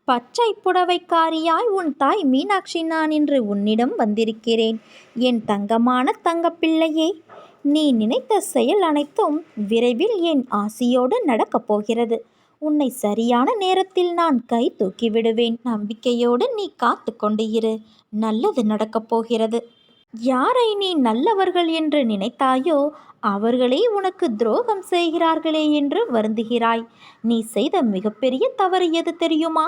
பச்சை புடவைக்காரியாய் உன் தாய் மீனாட்சி நான் இன்று உன்னிடம் வந்திருக்கிறேன். என் தங்கமான தங்கப்பிள்ளையே, நீ நினைத்த செயல் அனைத்தும் விரைவில் என் ஆசியோடு நடக்கப் போகிறது. உன்னை சரியான நேரத்தில் நான் கை தூக்கி விடுவேன். நம்பிக்கையோடு நீ காத்து கொண்டு இரு. நல்லது நடக்கப் போகிறது. யாரை நீ நல்லவர்கள் என்று நினைத்தாயோ அவர்களே உனக்கு துரோகம் செய்கிறார்களே என்று வருந்துகிறாய். நீ செய்த மிகப்பெரிய தவறு எது தெரியுமா?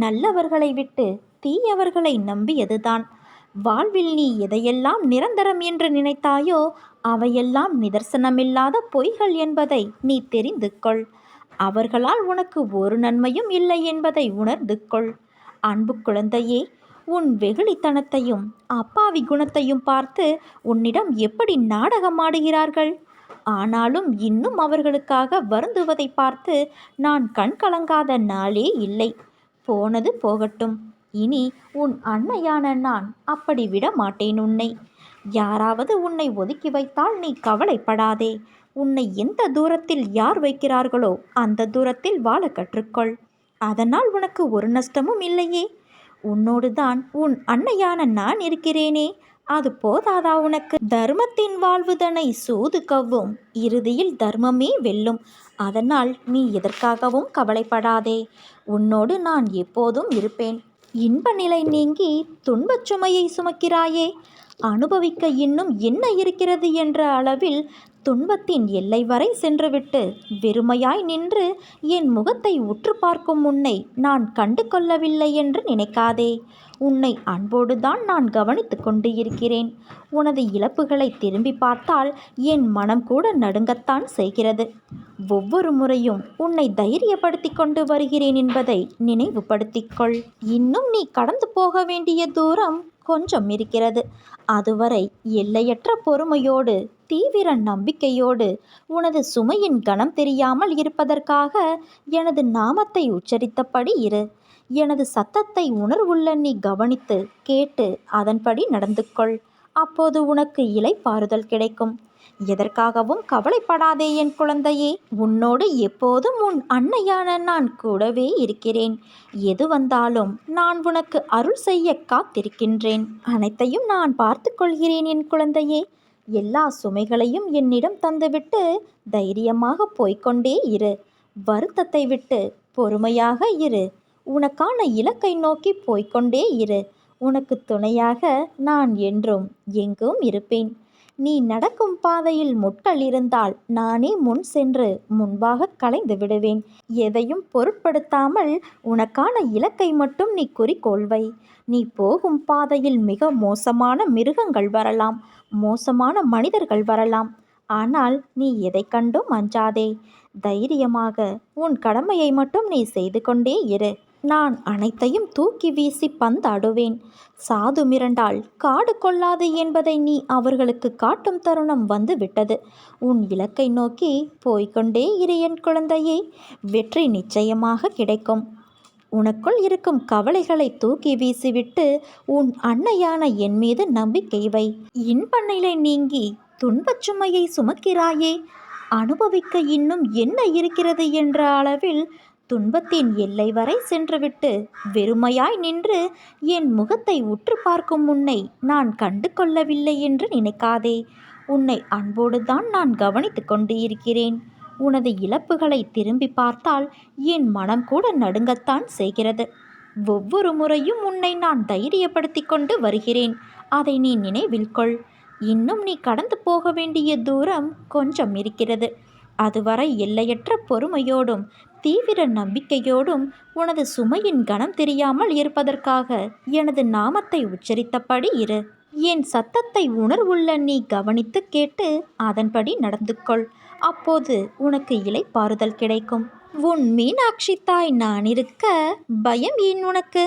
நல்லவர்களை விட்டு தீயவர்களை நம்பியதுதான். வாழ்வில் நீ எதையெல்லாம் நிரந்தரம் என்று நினைத்தாயோ அவையெல்லாம் நிதர்சனமில்லாத பொய்கள் என்பதை நீ தெரிந்து கொள். அவர்களால் உனக்கு ஒரு நன்மையும் இல்லை என்பதை உணர்ந்து கொள். அன்பு குழந்தையே, உன் வெகுளித்தனத்தையும் அப்பாவி குணத்தையும் பார்த்து உன்னிடம் எப்படி நாடகமாடுகிறார்கள். ஆனாலும் இன்னும் அவர்களுக்காக வருந்துவதை பார்த்து நான் கண் கலங்காத நாளே இல்லை. போனது போகட்டும். இனி உன் அன்னையான நான் அப்படி விட மாட்டேன் உன்னை. யாராவது உன்னை ஒதுக்கி வைத்தால் நீ கவலைப்படாதே. உன்னை எந்த தூரத்தில் யார் வைக்கிறார்களோ அந்த தூரத்தில் வாழ கற்றுக்கொள். அதனால் உனக்கு ஒரு நஷ்டமும் இல்லையே. உன்னோடு தான் உன் அன்னையான நான் இருக்கிறேனே, அது போதாதா உனக்கு? தர்மத்தின் வாழ்வுதனை சூது கவ்வும், இறுதியில் தர்மமே வெல்லும். அதனால் நீ எதற்காகவும் கவலைப்படாதே. உன்னோடு நான் எப்போதும் இருப்பேன். இன்ப நிலை நீங்கி துன்பச் சுமையை சுமக்கிறாயே, அனுபவிக்க இன்னும் என்ன இருக்கிறது என்ற அளவில் துன்பத்தின் எல்லை வரை சென்றுவிட்டு வெறுமையாய் நின்று என் முகத்தை உற்று பார்க்கும் உன்னை நான் கண்டு கொள்ளவில்லை என்று நினைக்காதே. உன்னை அன்போடு தான் நான் கவனித்து கொண்டு இருக்கிறேன். உனது இழப்புகளை திரும்பி பார்த்தால் என் மனம் கூட நடுங்கத்தான் செய்கிறது. ஒவ்வொரு முறையும் உன்னை தைரியப்படுத்தி கொண்டு வருகிறேன் என்பதை நினைவுபடுத்திக்கொள். இன்னும் நீ கடந்து போக வேண்டிய தூரம் கொஞ்சம் இருக்கிறது. அதுவரை எல்லையற்ற பொறுமையோடு தீவிர நம்பிக்கையோடு உனது சுமையின் கணம் தெரியாமல் இருப்பதற்காக எனது நாமத்தை உச்சரித்தபடி இரு. எனது சத்தத்தை உணர்வுள்ள நீ கவனித்து கேட்டு அதன்படி நடந்து கொள். அப்போது உனக்கு இளைப்பாறுதல் கிடைக்கும். எதற்காகவும் கவலைப்படாதே என் குழந்தையே. உன்னோடு எப்போதும் உன் அன்னையான நான் கூடவே இருக்கிறேன். எது வந்தாலும் நான் உனக்கு அருள் செய்ய காத்திருக்கின்றேன். அனைத்தையும் நான் பார்த்து கொள்கிறேன் என் குழந்தையே. எல்லா சுமைகளையும் என்னிடம் தந்துவிட்டு தைரியமாக போய்கொண்டே இரு. வருத்தத்தை விட்டு பொறுமையாக இரு. உனக்கான இலக்கை நோக்கி போய்கொண்டே இரு. உனக்கு துணையாக நான் என்றும் எங்கும் இருப்பேன். நீ நடக்கும் பாதையில் முட்கள் இருந்தால் நானே முன் சென்று முன்பாக களைந்து விடுவேன். எதையும் பொருட்படுத்தாமல் உனக்கான இலக்கை மட்டும் நீ குறிக்கோள்வை. நீ போகும் பாதையில் மிக மோசமான மிருகங்கள் வரலாம், மோசமான மனிதர்கள் வரலாம். ஆனால் நீ எதை கண்டும் அஞ்சாதே. தைரியமாக உன் கடமையை மட்டும் நீ செய்து கொண்டே இரு. நான் அனைத்தையும் தூக்கி வீசி பந்தாடுவேன். சாது மிரண்டால் காடு கொள்ளாது என்பதை நீ அவர்களுக்கு காட்டும் தருணம் வந்து விட்டது. உன் இலக்கை நோக்கி போய்கொண்டே இரு என் குழந்தையே. வெற்றி நிச்சயமாக கிடைக்கும். உனக்குள் இருக்கும் கவலைகளை தூக்கி வீசிவிட்டு உன் அன்னையான என் மீது நம்பிக்கை வை. இன்ப நிலை நீங்கி துன்பச் சுமையை சுமக்கிறாயே, அனுபவிக்க இன்னும் என்ன இருக்கிறது என்ற அளவில் துன்பத்தின் எல்லை வரை சென்றுவிட்டு வெறுமையாய் நின்று என் முகத்தை உற்று பார்க்கும் உன்னை நான் கண்டு கொள்ளவில்லை என்று நினைக்காதே. உன்னை அன்போடு தான் நான் கவனித்து கொண்டு இருக்கிறேன். உனது இழப்புகளை திரும்பி பார்த்தால் என் மனம் கூட நடுங்கத்தான் செய்கிறது. ஒவ்வொரு முறையும் உன்னை நான் தைரியப்படுத்தி கொண்டு வருகிறேன். அதை நீ நினைவில் கொள். இன்னும் நீ கடந்து போக வேண்டிய தூரம் கொஞ்சம் இருக்கிறது. அதுவரை எல்லையற்ற பொறுமையோடும் தீவிர நம்பிக்கையோடும் உனது சுமையின் கணம் தெரியாமல் இருப்பதற்காக எனது நாமத்தை உச்சரித்தபடி இரு. என் சத்தத்தை உணர்வுள்ள நீ கவனித்து கேட்டு அதன்படி நடந்து கொள். அப்போது உனக்கு இளைப்பாறுதல் கிடைக்கும். உன் மீனாட்சி தாய் நான் இருக்க பயம் ஏன் உனக்கு?